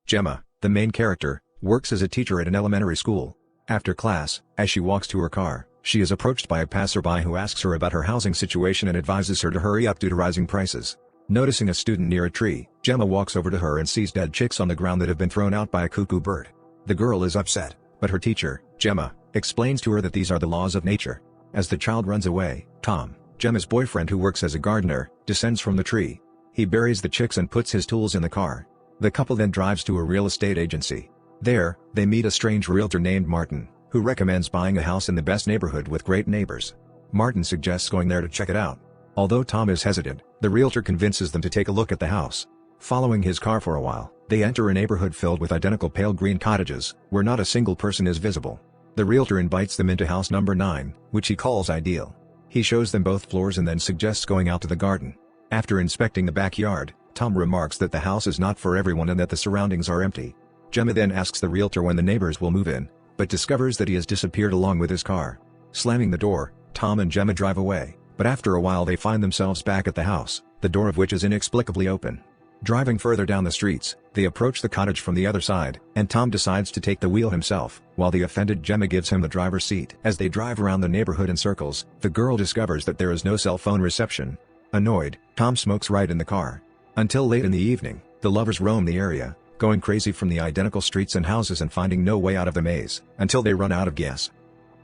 Gemma, the main character, works as a teacher at an elementary school. After class, as she walks to her car, she is approached by a passerby who asks her about her housing situation and advises her to hurry up due to rising prices. Noticing a student near a tree, Gemma walks over to her and sees dead chicks on the ground that have been thrown out by a cuckoo bird. The girl is upset, but her teacher, Gemma, explains to her that these are the laws of nature. As the child runs away, Tom, Gemma's boyfriend who works as a gardener, descends from the tree. He buries the chicks and puts his tools in the car. The couple then drives to a real estate agency. There, they meet a strange realtor named Martin, who recommends buying a house in the best neighborhood with great neighbors. Martin suggests going there to check it out. Although Tom is hesitant, the realtor convinces them to take a look at the house. Following his car for a while, they enter a neighborhood filled with identical pale green cottages, where not a single person is visible. The realtor invites them into house number 9, which he calls ideal. He shows them both floors and then suggests going out to the garden. After inspecting the backyard, Tom remarks that the house is not for everyone and that the surroundings are empty. Gemma then asks the realtor when the neighbors will move in, but discovers that he has disappeared along with his car. Slamming the door, Tom and Gemma drive away, but after a while they find themselves back at the house, the door of which is inexplicably open. Driving further down the streets, they approach the cottage from the other side, and Tom decides to take the wheel himself, while the offended Gemma gives him the driver's seat. As they drive around the neighborhood in circles, the girl discovers that there is no cell phone reception. Annoyed, Tom smokes right in the car. Until late in the evening, the lovers roam the area, going crazy from the identical streets and houses and finding no way out of the maze, until they run out of gas.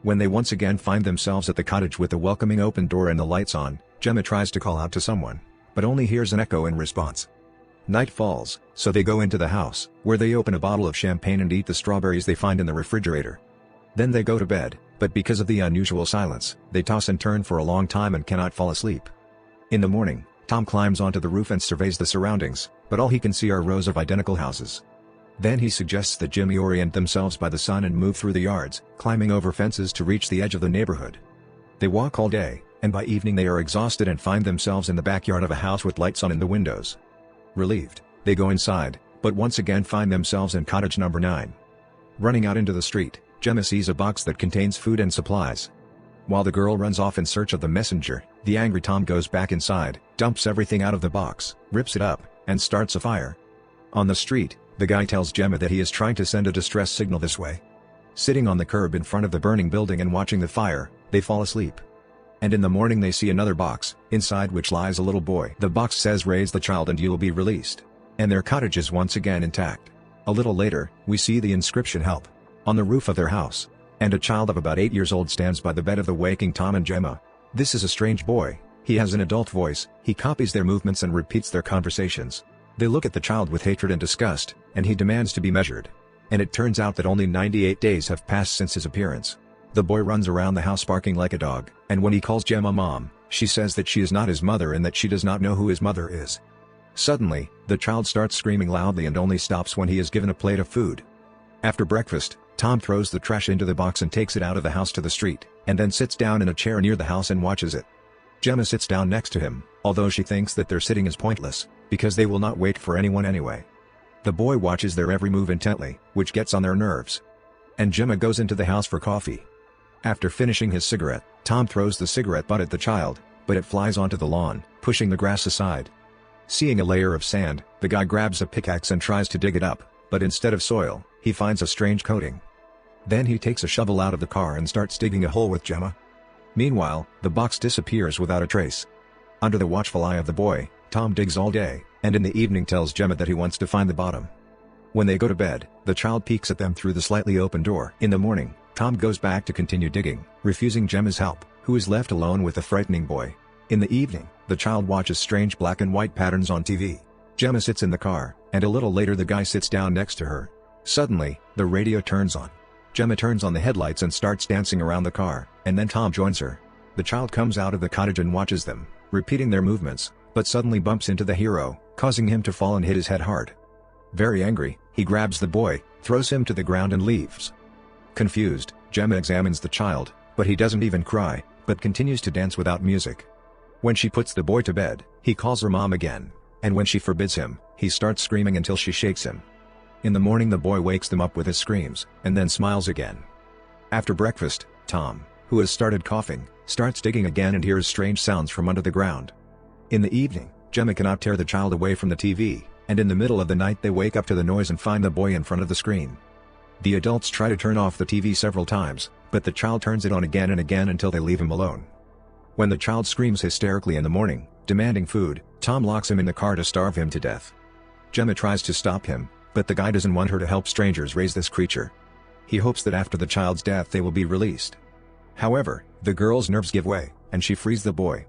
When they once again find themselves at the cottage with the welcoming open door and the lights on, Gemma tries to call out to someone, but only hears an echo in response. Night falls, so they go into the house, where they open a bottle of champagne and eat the strawberries they find in the refrigerator. Then they go to bed, but because of the unusual silence, they toss and turn for a long time and cannot fall asleep. In the morning, Tom climbs onto the roof and surveys the surroundings, but all he can see are rows of identical houses. Then he suggests that Jimmy orient themselves by the sun and move through the yards, climbing over fences to reach the edge of the neighborhood. They walk all day, and by evening they are exhausted and find themselves in the backyard of a house with lights on in the windows. Relieved, they go inside, but once again find themselves in cottage number 9. Running out into the street, Gemma sees a box that contains food and supplies. While the girl runs off in search of the messenger, the angry Tom goes back inside, dumps everything out of the box, rips it up, and starts a fire. On the street, the guy tells Gemma that he is trying to send a distress signal this way. Sitting on the curb in front of the burning building and watching the fire, they fall asleep. And in the morning they see another box, inside which lies a little boy. The box says raise the child and you'll be released. And their cottage is once again intact. A little later, we see the inscription help on the roof of their house. And a child of about 8 years old stands by the bed of the waking Tom and Gemma. This is a strange boy. He has an adult voice, he copies their movements and repeats their conversations. They look at the child with hatred and disgust, and he demands to be measured. And it turns out that only 98 days have passed since his appearance. The boy runs around the house barking like a dog, and when he calls Gemma mom, she says that she is not his mother and that she does not know who his mother is. Suddenly, the child starts screaming loudly and only stops when he is given a plate of food. After breakfast, Tom throws the trash into the box and takes it out of the house to the street, and then sits down in a chair near the house and watches it. Gemma sits down next to him, although she thinks that their sitting is pointless, because they will not wait for anyone anyway. The boy watches their every move intently, which gets on their nerves. And Gemma goes into the house for coffee. After finishing his cigarette, Tom throws the cigarette butt at the child, but it flies onto the lawn, pushing the grass aside. Seeing a layer of sand, the guy grabs a pickaxe and tries to dig it up, but instead of soil, he finds a strange coating. Then he takes a shovel out of the car and starts digging a hole with Gemma. Meanwhile, the box disappears without a trace. Under the watchful eye of the boy, Tom digs all day, and in the evening tells Gemma that he wants to find the bottom. When they go to bed, the child peeks at them through the slightly open door. In the morning, Tom goes back to continue digging, refusing Gemma's help, who is left alone with the frightening boy. In the evening, the child watches strange black and white patterns on TV. Gemma sits in the car, and a little later the guy sits down next to her. Suddenly, the radio turns on. Gemma turns on the headlights and starts dancing around the car, and then Tom joins her. The child comes out of the cottage and watches them, repeating their movements, but suddenly bumps into the hero, causing him to fall and hit his head hard. Very angry, he grabs the boy, throws him to the ground and leaves. Confused, Gemma examines the child, but he doesn't even cry, but continues to dance without music. When she puts the boy to bed, he calls her mom again, and when she forbids him, he starts screaming until she shakes him. In the morning the boy wakes them up with his screams, and then smiles again. After breakfast, Tom, who has started coughing, starts digging again and hears strange sounds from under the ground. In the evening, Gemma cannot tear the child away from the TV, and in the middle of the night they wake up to the noise and find the boy in front of the screen. The adults try to turn off the TV several times, but the child turns it on again and again until they leave him alone. When the child screams hysterically in the morning, demanding food, Tom locks him in the car to starve him to death. Gemma tries to stop him, but the guy doesn't want her to help strangers raise this creature. He hopes that after the child's death they will be released. However, the girl's nerves give way, and she frees the boy.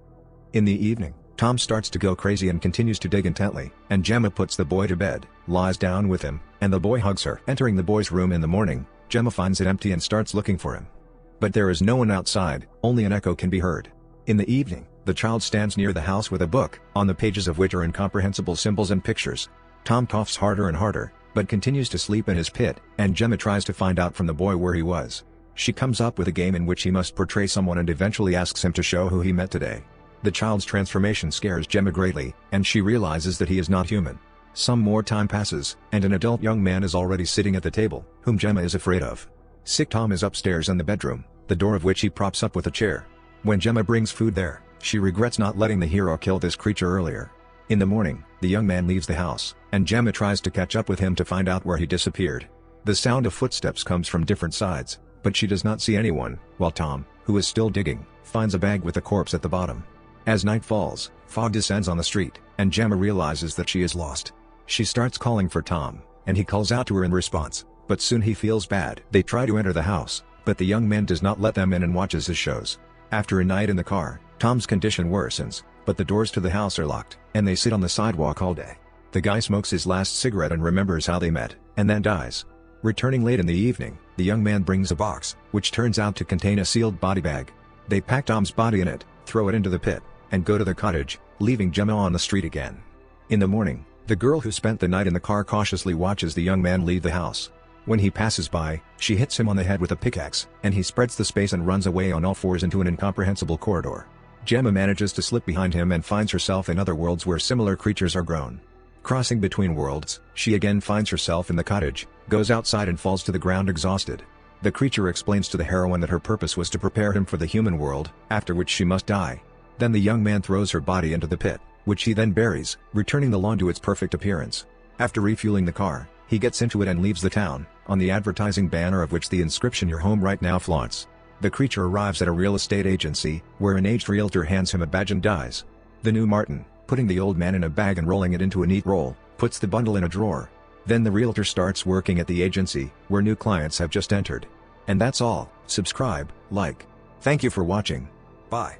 In the evening, Tom starts to go crazy and continues to dig intently, and Gemma puts the boy to bed, lies down with him, and the boy hugs her. Entering the boy's room in the morning, Gemma finds it empty and starts looking for him. But there is no one outside, only an echo can be heard. In the evening, the child stands near the house with a book, on the pages of which are incomprehensible symbols and pictures. Tom coughs harder and harder, but continues to sleep in his pit, and Gemma tries to find out from the boy where he was. She comes up with a game in which he must portray someone and eventually asks him to show who he met today. The child's transformation scares Gemma greatly, and she realizes that he is not human. Some more time passes, and an adult young man is already sitting at the table, whom Gemma is afraid of. Sick Tom is upstairs in the bedroom, the door of which he props up with a chair. When Gemma brings food there, she regrets not letting the hero kill this creature earlier. In the morning, the young man leaves the house, and Gemma tries to catch up with him to find out where he disappeared. The sound of footsteps comes from different sides, but she does not see anyone, while Tom, who is still digging, finds a bag with a corpse at the bottom. As night falls, fog descends on the street, and Gemma realizes that she is lost. She starts calling for Tom, and he calls out to her in response, but soon he feels bad. They try to enter the house, but the young man does not let them in and watches his shows. After a night in the car, Tom's condition worsens, but the doors to the house are locked, and they sit on the sidewalk all day. The guy smokes his last cigarette and remembers how they met, and then dies. Returning late in the evening, the young man brings a box, which turns out to contain a sealed body bag. They pack Tom's body in it, throw it into the pit, and go to the cottage, leaving Gemma on the street again. In the morning, the girl who spent the night in the car cautiously watches the young man leave the house. When he passes by, she hits him on the head with a pickaxe, and he spreads the space and runs away on all fours into an incomprehensible corridor. Gemma manages to slip behind him and finds herself in other worlds where similar creatures are grown. Crossing between worlds, she again finds herself in the cottage, goes outside and falls to the ground exhausted. The creature explains to the heroine that her purpose was to prepare him for the human world, after which she must die. Then the young man throws her body into the pit, which he then buries, returning the lawn to its perfect appearance. After refueling the car, he gets into it and leaves the town, on the advertising banner of which the inscription "Your Home Right Now" flaunts. The creature arrives at a real estate agency, where an aged realtor hands him a badge and dies. The new Martin, putting the old man in a bag and rolling it into a neat roll, puts the bundle in a drawer. Then the realtor starts working at the agency, where new clients have just entered. And that's all. Subscribe, like. Thank you for watching. Bye.